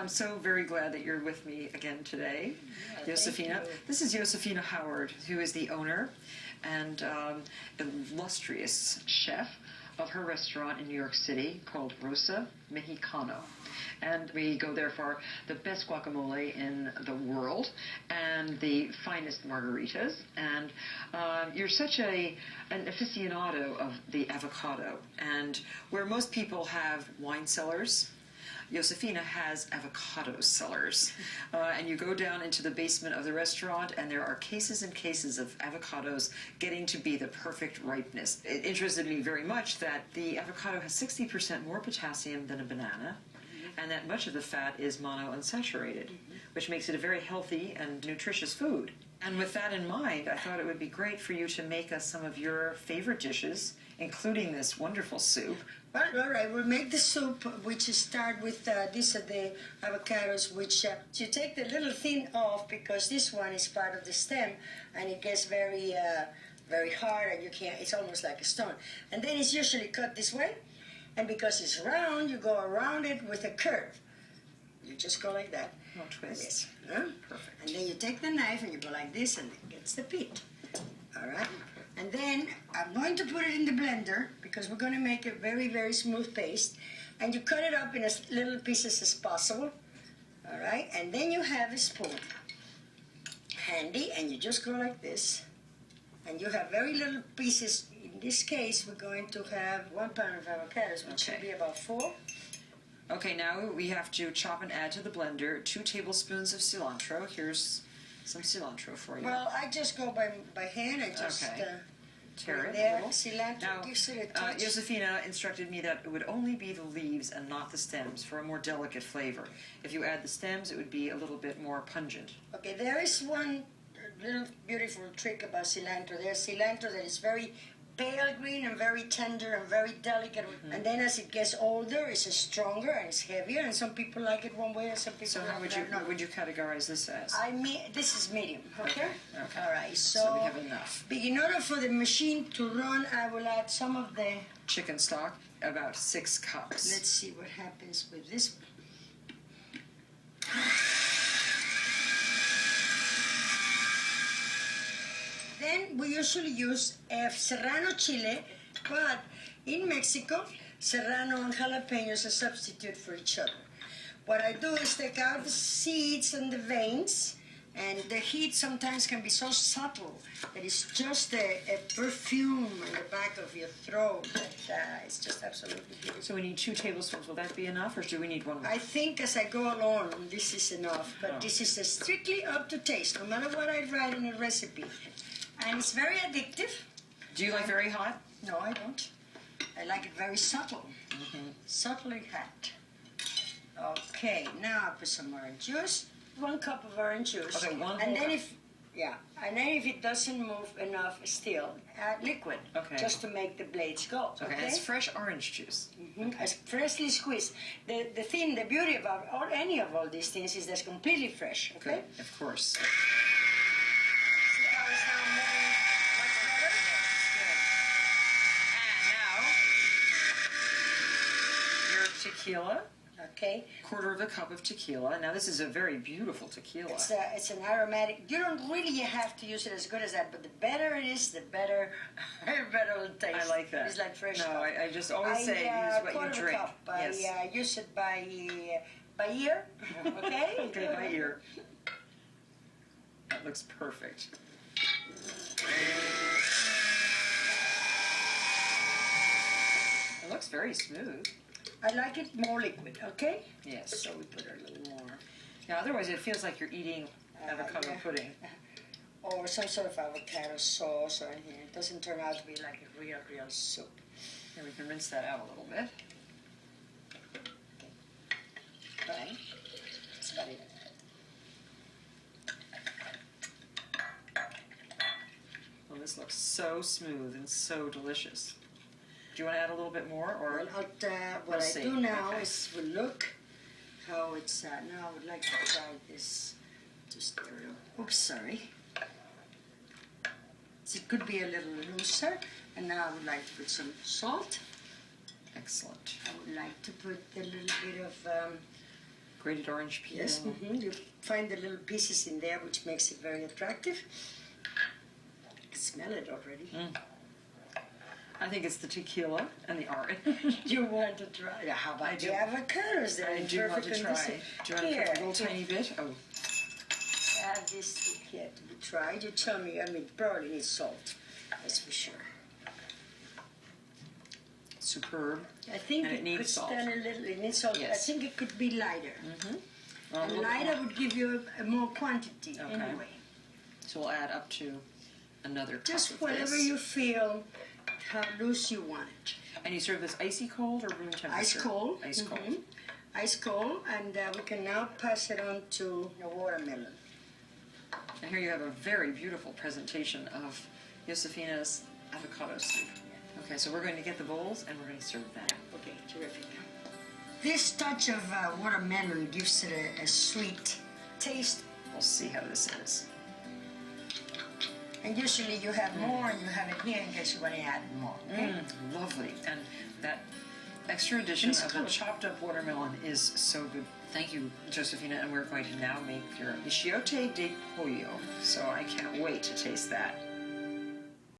I'm so very glad that you're with me again today, Josefina. This is Josefina Howard, who is the owner and illustrious chef of her restaurant in New York City called Rosa Mexicano. And we go there for the best guacamole in the world and the finest margaritas. And you're such an aficionado of the avocado. And where most people have wine cellars, Josefina has avocado cellars. And you go down into the basement of the restaurant and there are cases and cases of avocados getting to be the perfect ripeness. It interested me very much that the avocado has 60% more potassium than a banana, and that much of the fat is monounsaturated, which makes it a very healthy and nutritious food. And with that in mind, I thought it would be great for you to make us some of your favorite dishes, including this wonderful soup. Well, all right, we'll make the soup, which start with these are the avocados, which you take the little thin off because this one is part of the stem, and it gets very, very hard, and you can't. It's almost like a stone. And then it's usually cut this way, and because it's round, you go around it with a curve. You just go like that. No twist. Yes. Huh? Perfect. And then you take the knife and you go like this, and it gets the pit. All right. And then I'm going to put it in the blender because we're going to make a very, very smooth paste. And you cut it up in as little pieces as possible. All right. And then you have a spoon handy, and you just go like this. And you have very little pieces. In this case, we're going to have 1 pound of avocados, which should be about 4. Okay, now we have to chop and add to the blender 2 tablespoons of cilantro. Here's some cilantro for you. Well, I just go by hand. I just tear it there. a little. Cilantro Now, gives it a touch. Josefina instructed me that it would only be the leaves and not the stems for a more delicate flavor. If you add the stems, it would be a little bit more pungent. Okay, there is one little beautiful trick about cilantro. There's cilantro that is very pale green and very tender and very delicate. And then as it gets older, it's stronger and it's heavier. And some people like it one way and some people So how would you categorize this as? This is medium, okay? Okay. All right, So we have enough. In order for the machine to run, I will add some of the chicken stock, about 6 cups. Let's see what happens with this. Then we usually use serrano chile, but in Mexico, serrano and jalapenos are substitute for each other. What I do is take out the seeds and the veins, and the heat sometimes can be so subtle that it's just a perfume on the back of your throat. That, it's just absolutely beautiful. So we need 2 tablespoons. Will that be enough, or do we need 1 more? I think as I go along, this is enough. But this is strictly up to taste, no matter what I write in a recipe. And it's very addictive. Do you like very hot? No, I don't. I like it very subtle. Subtly hot. Okay, now I put some orange juice. 1 cup of orange juice. Okay, one and whole then cup. And then if it doesn't move enough still, add liquid. Okay. Just to make the blades go. Okay, and it's fresh orange juice. Okay. It's freshly squeezed. The beauty about any of all these things is that's completely fresh. Okay. Good, of course. Tequila. Okay. 1/4 cup of tequila. Now this is a very beautiful tequila. It's an aromatic. You don't really have to use it as good as that, but the better it is, the better it'll taste. I like that. It's like fresh. No, I just always say use what you drink. Cup. I use it by ear. Okay. Okay, by ear. That looks perfect. It looks very smooth. I like it more liquid, okay? Yes. So we put a little more. Now, otherwise it feels like you're eating avocado pudding. Or some sort of avocado sauce or anything. It doesn't turn out to be like a real soup. And we can rinse that out a little bit. Okay. That's about it. Well, this looks so smooth and so delicious. Do you want to add a little bit more, or what I do now is we'll look how it's. Now I would like to try this. Just a little. Oops, sorry. So it could be a little looser, and now I would like to put some salt. Excellent. I would like to put a little bit of Grated orange peel. Yes, you find the little pieces in there, which makes it very attractive. I can smell it already. I think it's the tequila and the orange. You want to try? How about the avocados? They're in I do want perfect to try. condition. Do you want to Here, put a little tiny bit? Oh, have this here to be tried. You tell me. I mean, probably needs salt. That's for sure. superb. I think And it needs could salt. stand a little. It needs salt. I Yes. think it could be lighter. Well, And look, lighter would give you a more quantity Okay. anyway. so we'll add up to another cup Just of whatever this. you feel, how loose you want it. And you serve this icy cold or room temperature? Ice cold. Ice cold. Mhm. Ice cold, and we can now pass it on to the watermelon. And here you have a very beautiful presentation of Josefina's avocado soup. Okay, so we're going to get the bowls and we're going to serve that. Okay, terrific. This touch of watermelon gives it a sweet taste. We'll see how this is. And usually you have more and you have it here in case you want to add more. Okay? Lovely. And that extra addition It's of the good. chopped up watermelon is so good. Thank you, Josefina, and we're going to now make your michiote de pollo. So I can't wait to taste that.